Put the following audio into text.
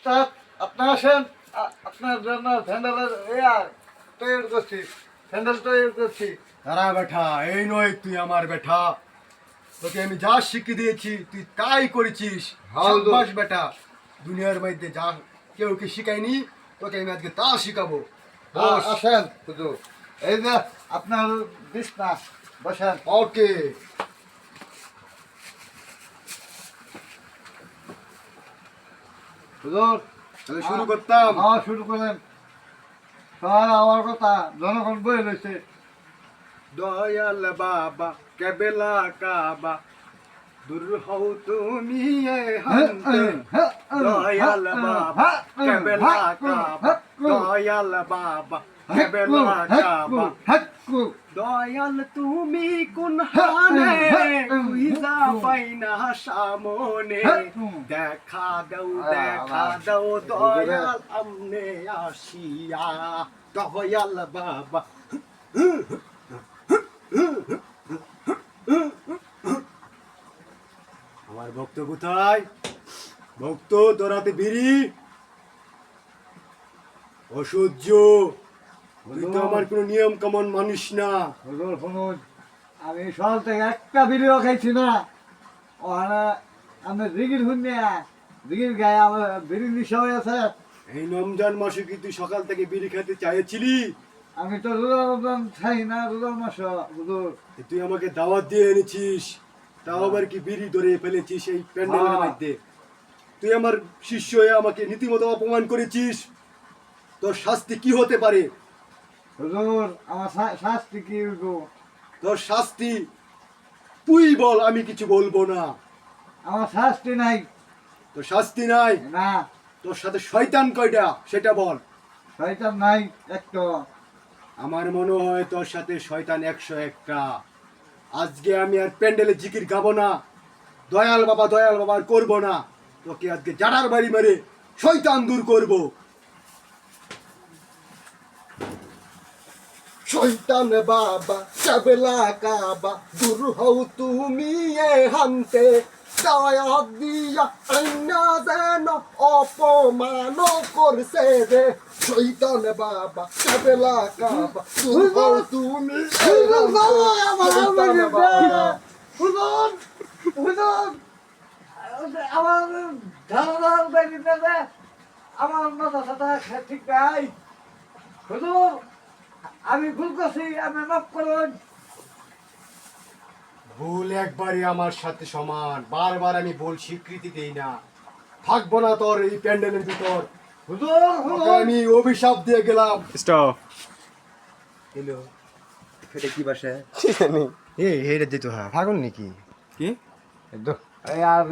Sir আপনি আসেন, আপনার জন্য স্যান্ডেলের তৈরি করছি, স্যান্ডেল তৈরি করছি। তারা বেটা, এই নয় তুই আমার বেটা। তোকে আমি যা শিখিয়ে দিয়েছি তুই তাই করেছিস। হাউদু। সাব্বাস বেটা। দুনিয়ার মধ্যে যা কেউ কি শিখায়নি, তোকে আমি আজকে তা শিখাবো। বস। আসেন হুজুর, এই যে আপনার বিছনা, বসেন। ওকে। হুজুর তাহলে শুরু করতাম। হ্যাঁ শুরু করেন। সবাই আমার কথা জনগণ বই রয়েছে। দয়াল বাবা কেবেলা কাবা, দূর হও তুমি এ হান্তে। দয়াল বাবা কেবেলা কাবা, দয়াল বাবা কেবেলা কাবা। দয়াল তুমি কোন হানে, খুঁজা পাই না সামনে। দেখা দাও দয়াল আমনে আসিয়া। দয়াল বাবা। আমার ভক্ত কোথায়? ভক্ত তোরাতে বিড়ি অসহ্য। তুই তো আমার কোনো নিয়ম কামন মানিস না। হুজুর শুনুন, আমি সকাল থেকে একটা ভিডিও খাইছি না। ওখানে আমি দিঘির শুনে দিঘির গায়ে আমার বিড়ি নিশা হয়ে আছে। এই রমজান মাসে কি তুই সকাল থেকে বিড়ি খেতে চাইছিলি? আমি তো রোজার খাই না, রোজার মাস হুজুর। তুই আমাকে দাওয়াত দিয়ে এনেছিস, তাও আবার কি বিড়ি ধরে ফেলেছিস এই প্যান্ডেলের মধ্যে। তুই আমার শিষ্য হয়ে আমাকে নীতিমতো অপমান করেছিস। তোর শাস্তি কি হতে পারে? হুজুর আমার শাস্তি কি হইবো? তোর শাস্তি তুই বল, আমি কিছু বলবো না। আমার শাস্তি নাই। তোর শাস্তি নাই? না। তোর সাথে শয়তান কয়টা সেটা বল। শয়তান নাই একটা। আমার মনে হয় তোর সাথে শয়তান 101টা। আজকে আমি আর প্যান্ডেলে জিকির গাবো না, দয়াল বাবা আর করবো না। তোকে আজকে জানার বাড়ি মেরে শয়তান দূর করব। শয়তান বাবা কেবেলা কাবা, দূর হও তুমি এ হান্তে। দয়া দিয়া আইনা যেন অপমান করছে রে। শয়তান বাবা কেবেলা কাবা, দূর হও তুমি এ হান্তে। শয়তান বাবা। হুজুর হুজুর আমার ধারণা দিতে আমার মাথা সাথে ঠিক নাই। হুজুর আমি ভুল করছি, আমি মাফ করুন। ভুল একবারই আমার সাথে সমান, বারবার আমি ভুল স্বীকৃতি দেই না। থাকবো না তোর এই প্যান্ডেলের ভিতর। হুজুর তোকে আমি অভিশাপ দিয়ে গেলাম। স্টপ। হ্যালো, এটা কি বাসা? এই হেরে দিত হ্যাঁ, ভাগুন নাকি? কি? এই আর